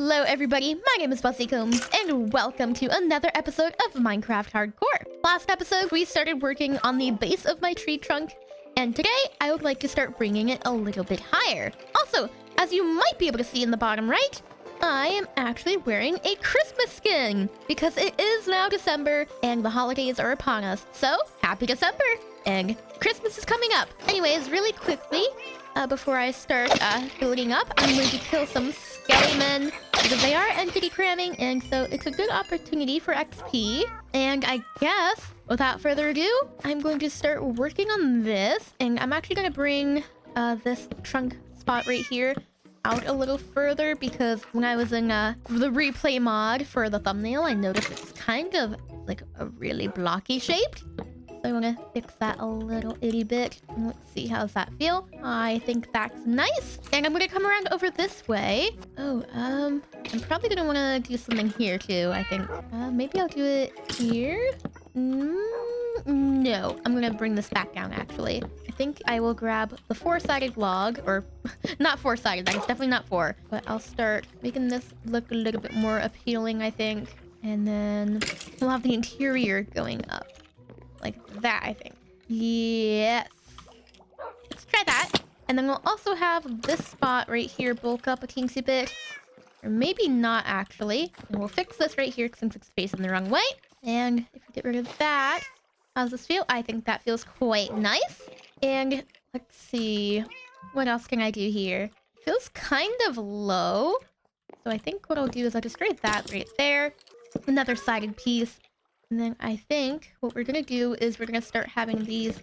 Hello everybody, my name is buzzycombs and welcome to another episode of Minecraft Hardcore. Last episode, we started working on the base of my tree trunk, and today I would like to start bringing it a little bit higher. Also, as you might be able to see in the bottom right, I am actually wearing a Christmas skin because it is now December and the holidays are upon us. So, happy December and Christmas is coming up. Anyways, really quickly, before I start building up, I'm going to kill some skelly men because they are entity cramming, and so it's a good opportunity for XP. And I guess, without further ado, I'm going to start working on this, and I'm actually going to bring this trunk spot right here out a little further because when I was in the replay mod for the thumbnail, I noticed it's kind of like a really blocky shaped. So I want to fix that a little itty bit. Let's see, how's that feel? I think that's nice. And I'm going to come around over this way. Oh, I'm probably going to want to do something here too, I think. Maybe I'll do it here? No, I'm going to bring this back down actually. I think I will grab the four-sided log, or not four-sided, that's definitely not four. But I'll start making this look a little bit more appealing, I think. And then we'll have the interior going up. Like that, I think. Yes. Let's try that. And then we'll also have this spot right here bulk up a teensy bit. Or maybe not, actually. And we'll fix this right here since it's facing the wrong way. And if we get rid of that, how does this feel? I think that feels quite nice. And let's see. What else can I do here? It feels kind of low. So I think what I'll do is I'll just write that right there. Another sided piece. And then I think what we're going to do is we're going to start having these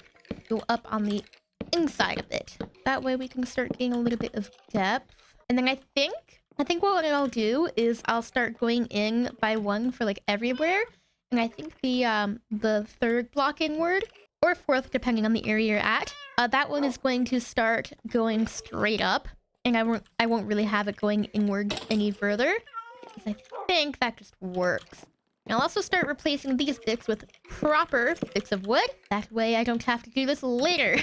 go up on the inside of it. That way we can start getting a little bit of depth. And then I think what I'll do is I'll start going in by one for like everywhere. And I think the third block inward, or fourth depending on the area you're at, that one is going to start going straight up. And I won't really have it going inward any further, because I think that just works. I'll also start replacing these bits with proper bits of wood. That way I don't have to do this later.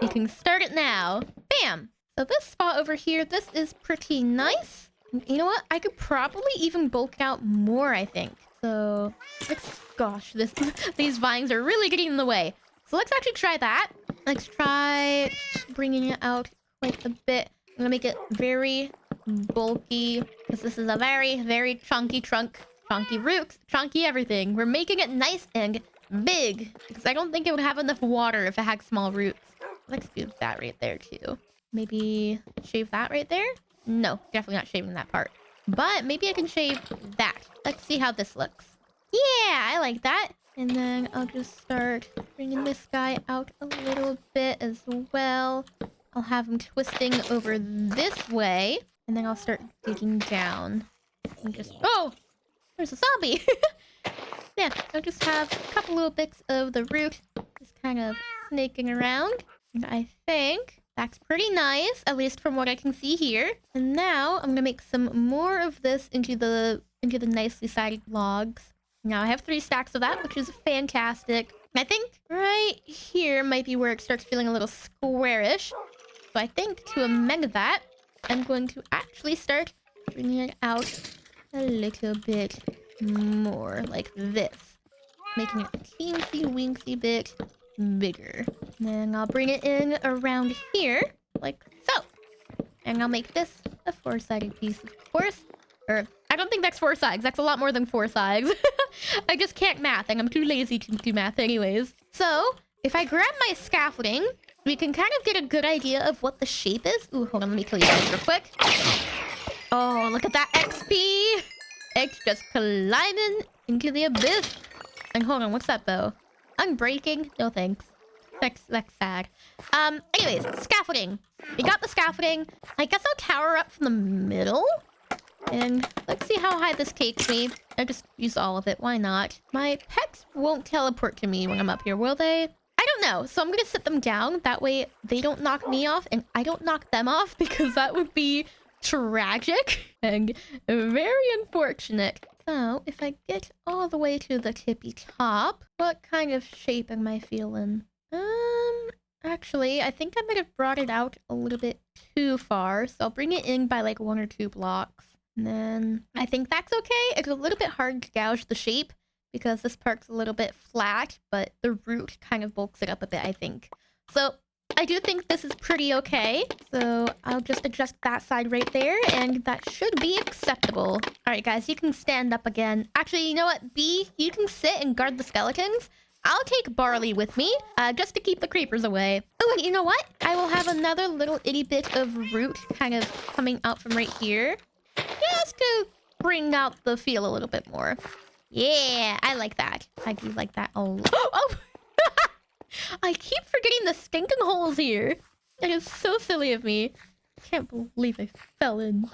We can start it now. Bam! So this spot over here, this is pretty nice. You know what? I could probably even bulk it out more, I think. So, gosh, these vines are really getting in the way. So let's actually try that. Let's try bringing it out quite a bit. I'm gonna make it very bulky because this is a very, very chunky trunk. Chunky roots, chunky everything. We're making it nice and big because I don't think it would have enough water if it had small roots. Let's do that right there too. Maybe shave that right there? No, definitely not shaving that part. But maybe I can shave that. Let's see how this looks. Yeah, I like that. And then I'll just start bringing this guy out a little bit as well. I'll have him twisting over this way. And then I'll start digging down. And just... Oh! There's a zombie! Yeah, I'll just have a couple little bits of the root just kind of snaking around. And I think that's pretty nice, at least from what I can see here. And now I'm gonna make some more of this into the nicely sided logs. Now I have 3 stacks of that, which is fantastic. I think right here might be where it starts feeling a little squarish. So I think to amend that, I'm going to actually start bringing it out a little bit more like this, making it a teensy weensy bit bigger. Then I'll bring it in around here like so, and I'll make this a 4-sided piece, of course. Or I don't think that's 4 sides. That's a lot more than 4 sides. I just can't math, and I'm too lazy to do math anyways. So if I grab my scaffolding, we can kind of get a good idea of what the shape is. Ooh, hold on, let me kill you guys real quick. Oh, look at that XP! It's just climbing into the abyss. And hold on, what's that bow? Unbreaking? No thanks. That's sad. Anyways, scaffolding. We got the scaffolding. I guess I'll tower up from the middle. And let's see how high this takes me. I just use all of it. Why not? My pets won't teleport to me when I'm up here, will they? I don't know. So I'm gonna sit them down. That way they don't knock me off and I don't knock them off, because that would be tragic and very unfortunate. So if I get all the way to the tippy top, what kind of shape am I feeling? Actually, I think I might have brought it out a little bit too far, so I'll bring it in by like 1 or 2 blocks. And then I think that's okay. It's a little bit hard to gouge the shape because this part's a little bit flat, but the root kind of bulks it up a bit, I think. So I do think this is pretty okay. So I'll just adjust that side right there, and that should be acceptable. All right, guys, you can stand up again. Actually, you know what? B, you can sit and guard the skeletons. I'll take Barley with me, just to keep the creepers away. Oh, and you know what? I will have another little itty bit of root kind of coming out from right here, just to bring out the feel a little bit more. Yeah, I like that. I do like that a lot. Oh! I keep forgetting the stinking holes here. That is so silly of me. I can't believe I fell in.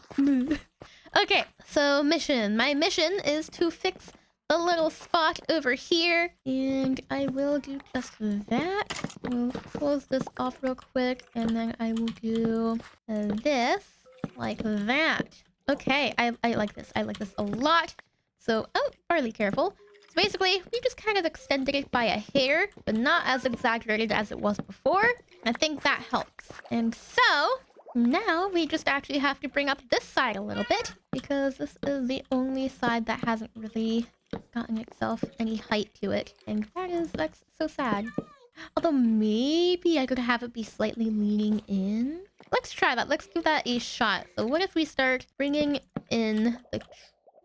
Okay, so mission. My mission is to fix the little spot over here. And I will do just that. We'll close this off real quick. And then I will do this like that. Okay, I like this. I like this a lot. So, oh, Barley, careful. So basically, we just kind of extended it by a hair, but not as exaggerated as it was before. I think that helps. And so, now we just actually have to bring up this side a little bit, because this is the only side that hasn't really gotten itself any height to it. And that's so sad. Although maybe I could have it be slightly leaning in. Let's try that. Let's give that a shot. So what if we start bringing in the...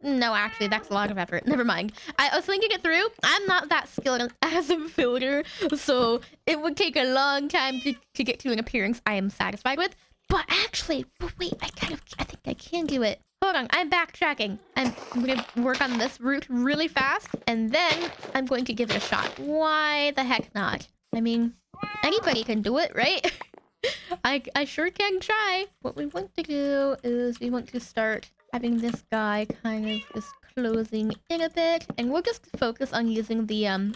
No, actually, that's a lot of effort. Never mind. I was thinking it through. I'm not that skilled as a builder, so it would take a long time to get to an appearance I am satisfied with. But actually, wait, I think I can do it. Hold on, I'm backtracking. I'm gonna work on this root really fast, and then I'm going to give it a shot. Why the heck not? I mean, anybody can do it, right? I sure can try. What we want to do is we want to start having this guy kind of just closing in a bit, and we'll just focus on using the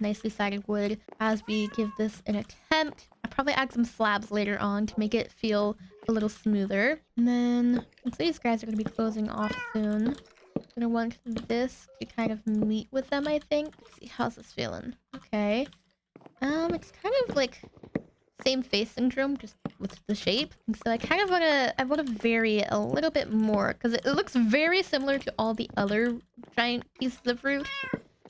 nicely sided wood as we give this an attempt. I'll probably add some slabs later on to make it feel a little smoother. And then, since these guys are going to be closing off soon, I'm going to want this to kind of meet with them, I think. Let's see, how's this feeling? Okay. It's kind of like same face syndrome, just with the shape. And so I want to vary it a little bit more, because it looks very similar to all the other giant pieces of fruit.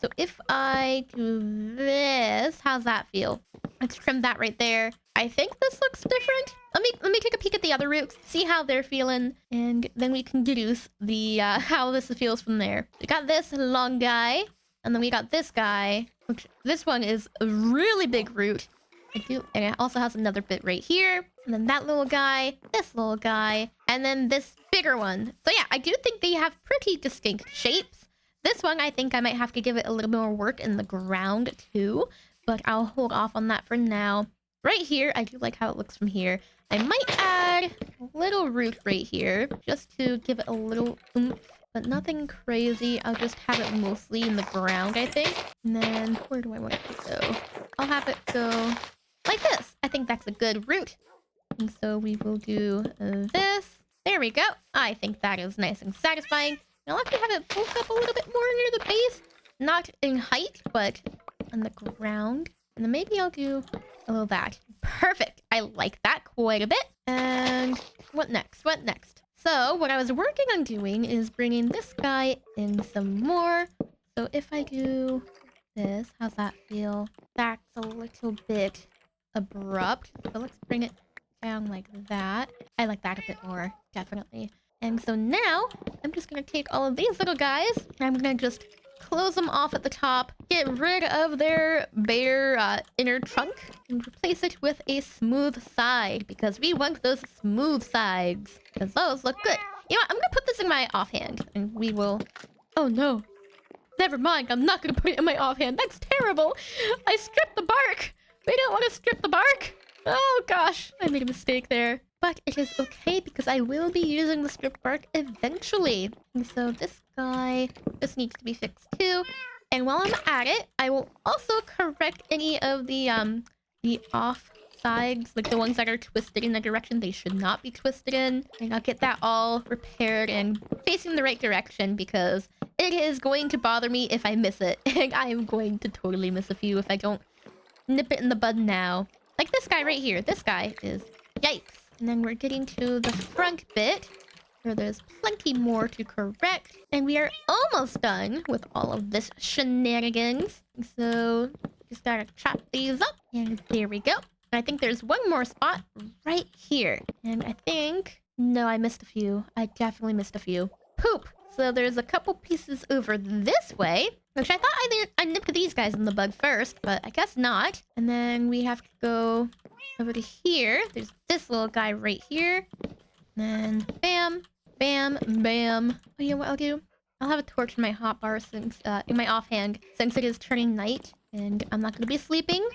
So if I do this, how's that feel? Let's trim that right there. I think this looks different. Let me take a peek at the other roots, see how they're feeling, and then we can deduce the how this feels from there. We got this long guy, and then we got this guy, which this one is a really big root. And it also has another bit right here. And then that little guy, this little guy, and then this bigger one. So yeah, I do think they have pretty distinct shapes. This one, I think I might have to give it a little more work in the ground too, but I'll hold off on that for now. Right here, I do like how it looks from here. I might add a little root right here just to give it a little oomph, but nothing crazy. I'll just have it mostly in the ground, I think. And then where do I want it to go? I'll have it go like this. I think that's a good route. And so we will do this. There we go. I think that is nice and satisfying. And I'll actually have it bulk up a little bit more near the base. Not in height, but on the ground. And then maybe I'll do a little that. Perfect. I like that quite a bit. And what next? What next? So what I was working on doing is bringing this guy in some more. So if I do this, how's that feel? That's a little bit abrupt. So let's bring it down like that. I like that a bit more, definitely. And so now I'm just gonna take all of these little guys and I'm gonna just close them off at the top, get rid of their bare inner trunk, and replace it with a smooth side, because we want those smooth sides, because those look good. You know what? I'm gonna put this in my offhand, and we will... Oh no. Never mind, I'm not gonna put it in my offhand. That's terrible. I stripped the bark. We don't want to strip the bark. Oh gosh, I made a mistake there. But it is okay, because I will be using the stripped bark eventually. And so this guy just needs to be fixed too. And while I'm at it, I will also correct any of the off sides, like the ones that are twisted in the direction they should not be twisted in. And I'll get that all repaired and facing the right direction, because it is going to bother me if I miss it. And I am going to totally miss a few if I don't nip it in the bud now. Like this guy right here. This guy is... Yikes. And then we're getting to the front bit. So there's plenty more to correct. And we are almost done with all of this shenanigans. So just gotta chop these up. And there we go. I think there's one more spot right here. And I think... No, I missed a few. I definitely missed a few. Poop! So there's a couple pieces over this way. Which I thought I nipped these guys in the bud first, but I guess not. And then we have to go over to here. There's this little guy right here. And then bam, bam, bam. Oh, you know what I'll do? I'll have a torch in my hotbar since in my offhand since it is turning night and I'm not gonna be sleeping,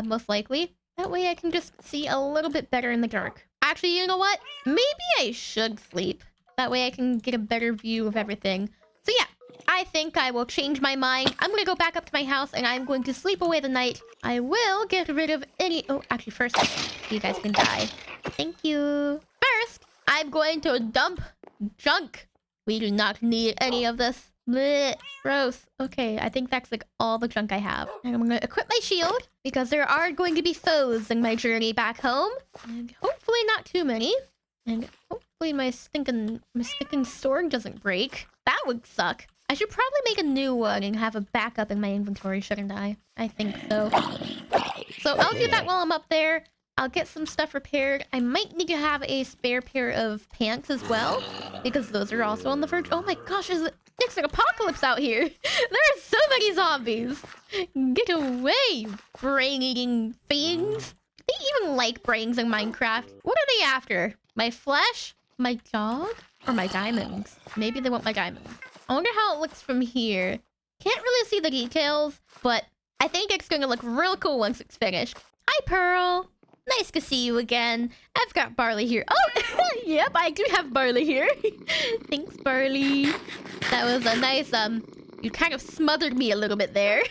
most likely. That way I can just see a little bit better in the dark. Actually, you know what? Maybe I should sleep. That way I can get a better view of everything. So yeah, I think I will change my mind. I'm gonna go back up to my house and I'm going to sleep away the night. I will get rid of any... Oh, actually first, you guys can die. Thank you. First, I'm going to dump junk. We do not need any of this. Blech, gross. Okay, I think that's like all the junk I have. And I'm gonna equip my shield because there are going to be foes in my journey back home. And hopefully not too many. And hopefully my stinking sword doesn't break. That would suck. I should probably make a new one and have a backup in my inventory, shouldn't I? I think so. So I'll do that while I'm up there. I'll get some stuff repaired. I might need to have a spare pair of pants as well, because those are also on the verge. Oh my gosh, it's an apocalypse out here. There are so many zombies. Get away, brain-eating things. Do they even like brains in Minecraft? What are they after? My flesh? My dog? Or my diamonds? Maybe they want my diamonds. I wonder how it looks from here. Can't really see the details, but I think it's gonna look real cool once it's finished. Hi, Pearl. Nice to see you again. I've got Barley here. Oh, yep, I do have Barley here. Thanks, Barley. That was a nice, you kind of smothered me a little bit there.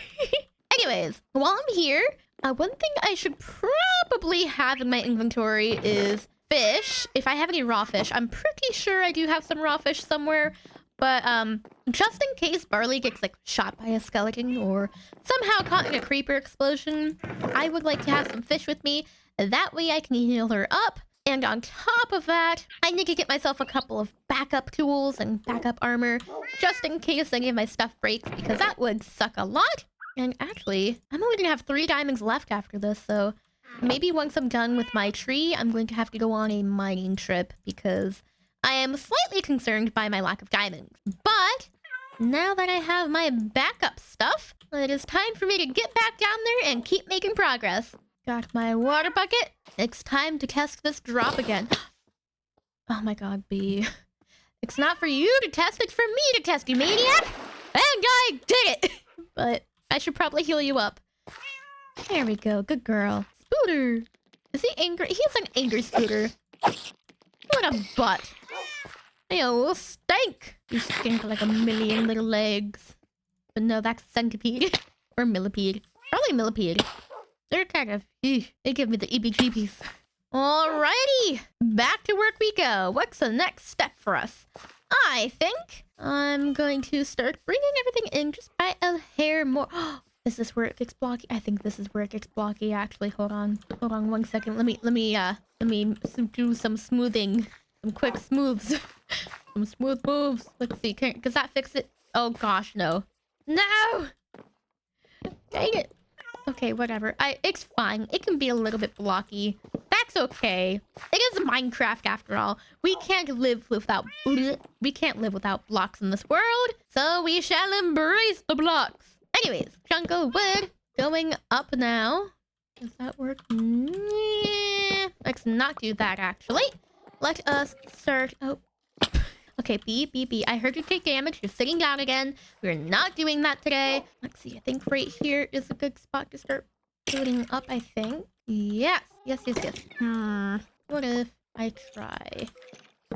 Anyways, while I'm here, one thing I should probably have in my inventory is fish. If I have any raw fish, I'm pretty sure I do have some raw fish somewhere. But, just in case Barley gets, like, shot by a skeleton or somehow caught in a creeper explosion, I would like to have some fish with me. That way I can heal her up. And on top of that, I need to get myself a couple of backup tools and backup armor just in case any of my stuff breaks, because that would suck a lot. And actually, I'm only gonna have 3 diamonds left after this, so maybe once I'm done with my tree, I'm going to have to go on a mining trip because I am slightly concerned by my lack of diamonds. But now that I have my backup stuff, it is time for me to get back down there and keep making progress. Got my water bucket. It's time to test this drop again. Oh my god, B. It's not for you to test, it's for me to test, you maniac! And I did it! But I should probably heal you up. There we go, good girl. Scooter! Is he angry? He's an angry Scooter. What a butt. You stink! You stink like a million little legs. But no, that's a centipede. Or millipede. Probably millipede. They're kind of... they give me the EBGBs. Alrighty! Back to work we go. What's the next step for us? I think I'm going to start bringing everything in just by a hair more. Is this where it gets blocky? I think this is where it gets blocky. Actually, hold on 1 second. Let me do some smoothing, some quick smooths, some smooth moves. Let's see. Does that fix it? Oh gosh, no. No! Dang it. Okay, whatever. It's fine. It can be a little bit blocky. That's okay. It is Minecraft after all. We can't live without blocks in this world. So we shall embrace the blocks. Anyways, chunk of wood going up now. Does that work? Let's not do that actually. Let us start. Oh. Okay, B. I heard you take damage. You're sitting down again. We're not doing that today. Let's see. I think right here is a good spot to start building up, I think. Yes. What if I try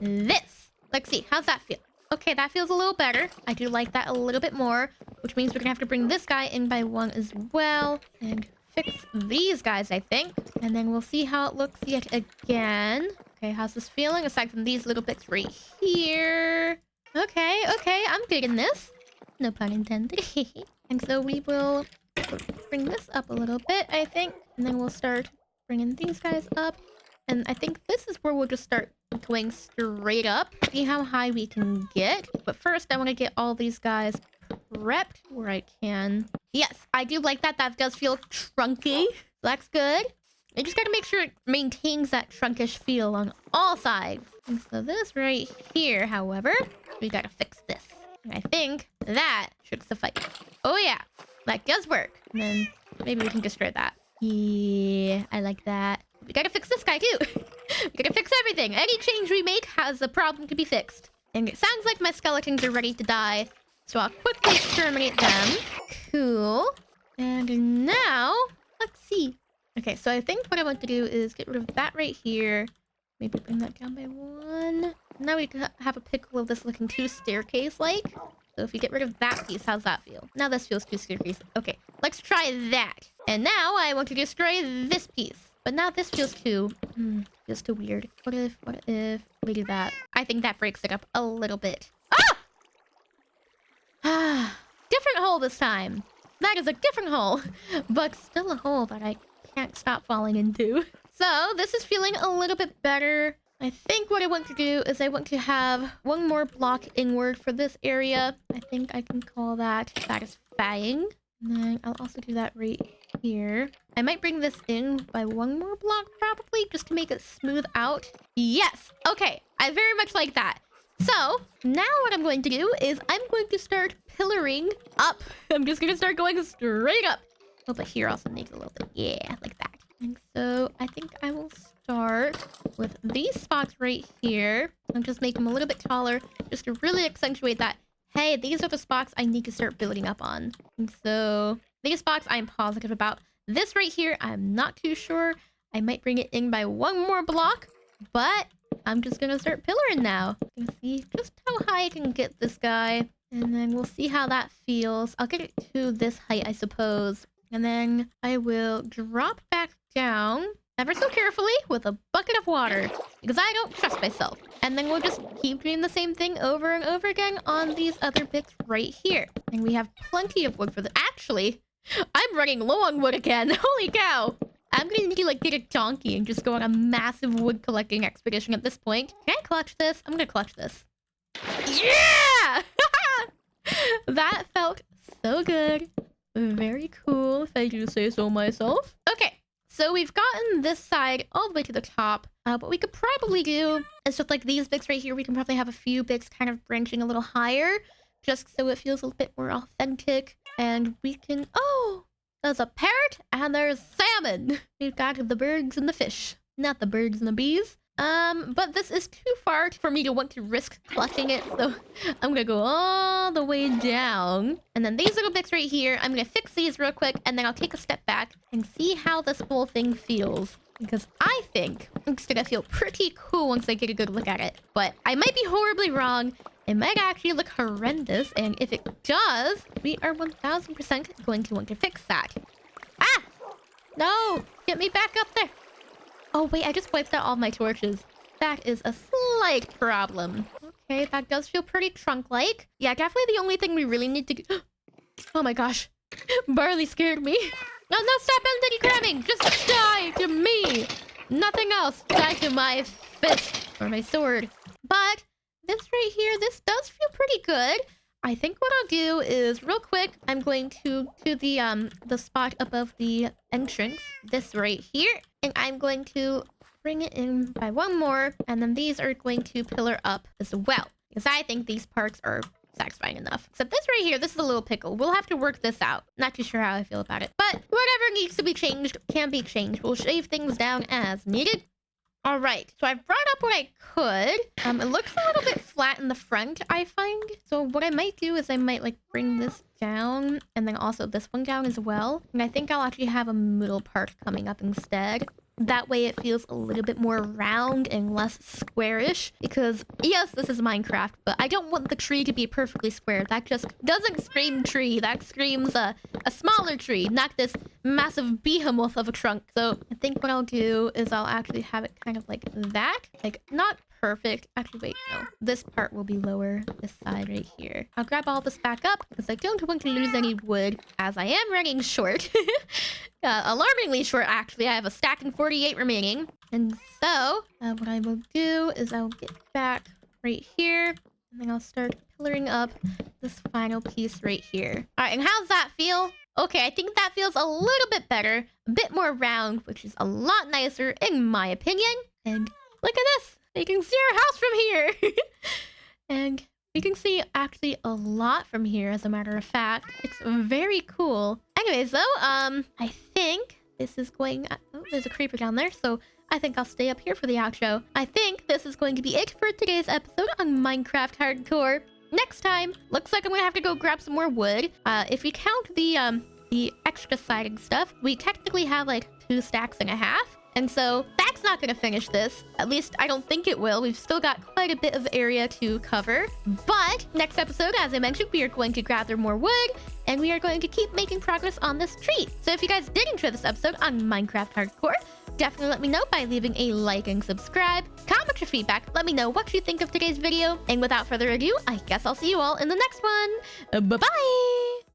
this? Let's see. How's that feel? Okay, that feels a little better. I do like that a little bit more, which means we're gonna have to bring this guy in by 1 as well. And fix these guys, I think. And then we'll see how it looks yet again. Okay, how's this feeling? Aside from these little bits right here. Okay, I'm digging this. No pun intended. And so we will bring this up a little bit, I think. And then we'll start bringing these guys up. And I think this is where we'll just start going straight up. See how high we can get. But first, I want to get all these guys prepped where I can. Yes, I do like that. That does feel trunky. That's good. I just gotta make sure it maintains that trunkish feel on all sides. And so this right here, however, we gotta fix this. And I think that should suffice. Oh yeah, that does work. And then maybe we can destroy that. Yeah, I like that. We gotta fix this guy too. We gotta fix everything. Any change we make has a problem to be fixed. And it sounds like my skeletons are ready to die. So I'll quickly exterminate them. Cool. And now, let's see. Okay, so I think what I want to do is get rid of that right here. Maybe bring that down by 1. Now we can have a pickle of this looking too staircase-like. So if we get rid of that piece, how's that feel? Now this feels too staircase. Okay, let's try that. And now I want to destroy this piece. But now this feels too weird. What if we do that? I think that breaks it up a little bit. Ah! Different hole this time. That is a different hole. But still a hole that I can't stop falling into. So this is feeling a little bit better. I think what I want to do is I want to have one more block inward for this area. I think I can call that satisfying. And then I'll also do that right here. I might bring this in by one more block probably just to make it smooth out. Yes. Okay. I very much like that. So now what I'm going to do is I'm going to start pillaring up. I'm just going to start going straight up. Oh, but here also needs a little bit. Yeah, like that. And so I think I will start with these spots right here. And just make them a little bit taller just to really accentuate that. Hey, these are the spots I need to start building up on. And so these spots I'm positive about. This right here, I'm not too sure. I might bring it in by one more block. But I'm just going to start pillaring now. You can see just how high I can get this guy. And then we'll see how that feels. I'll get it to this height, I suppose. And then I will drop back down ever so carefully with a bucket of water because I don't trust myself. And then we'll just keep doing the same thing over and over again on these other bits right here. And we have plenty of wood for this. Actually, I'm running low on wood again. Holy cow. I'm gonna need to like get a donkey and just go on a massive wood collecting expedition at this point. Can I clutch this? I'm gonna clutch this. Yeah! That felt so good. Very cool, if I do say so myself. Okay, so we've gotten this side all the way to the top. What we could probably do is with like these bits right here, we can probably have a few bits kind of branching a little higher, just so it feels a little bit more authentic. And we can... Oh! There's a parrot and there's salmon. We've got the birds and the fish. Not the birds and the bees. But this is too far for me to want to risk clutching it, so I'm gonna go all the way down. And then these little bits right here, I'm gonna fix these real quick, and then I'll take a step back and see how this whole thing feels. Because I think it's gonna feel pretty cool once I get a good look at it. But I might be horribly wrong. It might actually look horrendous, and if it does, we are 1000% going to want to fix that. Ah! No! Get me back up there! Oh, wait, I just wiped out all my torches. That is a slight problem. Okay, that does feel pretty trunk-like. Yeah, definitely the only thing we really need to do... Oh my gosh. Barley scared me. No, no, stop entity cramming! Just die to me! Nothing else. Die to my fist. Or my sword. But this right here, this does feel pretty good. I think what I'll do is, real quick, I'm going to the spot above the entrance. This right here. And I'm going to bring it in by one more. And then these are going to pillar up as well. Because I think these parts are satisfying enough. Except this right here, this is a little pickle. We'll have to work this out. Not too sure how I feel about it. But whatever needs to be changed can be changed. We'll shave things down as needed. All right, so I've brought up what I could. It looks a little bit flat in the front, I find. So what I might do is I might like bring this down and then also this one down as well. And I think I'll actually have a middle part coming up instead. That way it feels a little bit more round and less squarish. Because yes, this is Minecraft, but I don't want the tree to be perfectly square. That just doesn't scream tree. That screams a smaller tree, not this massive behemoth of a trunk. So I think what I'll do is I'll actually have it kind of like that. Like not perfect. Actually, wait, no. This part will be lower. This side right here. I'll grab all this back up because I don't want to lose any wood as I am running short. Alarmingly short, actually. I have a stack and 48 remaining. And so what I will do is I'll get back right here, and then I'll start pillaring up this final piece right here. All right, and how's that feel? Okay, I think that feels a little bit better, a bit more round, which is a lot nicer in my opinion. And look at this. You can see our house from here. And you can see actually a lot from here, as a matter of fact. It's very cool. Anyways, though, I think this is going... Oh, there's a creeper down there, so I think I'll stay up here for the outro. I think this is going to be it for today's episode on Minecraft Hardcore. Next time, looks like I'm gonna have to go grab some more wood. If you count the extra siding stuff, we technically have like 2.5 stacks. And so that's not gonna finish this. At least I don't think it will. We've still got quite a bit of area to cover. But next episode, as I mentioned, we are going to gather more wood and we are going to keep making progress on this tree. So if you guys did enjoy this episode on Minecraft Hardcore, definitely let me know by leaving a like and subscribe. Comment your feedback. Let me know what you think of today's video. And without further ado, I guess I'll see you all in the next one. Bye-bye!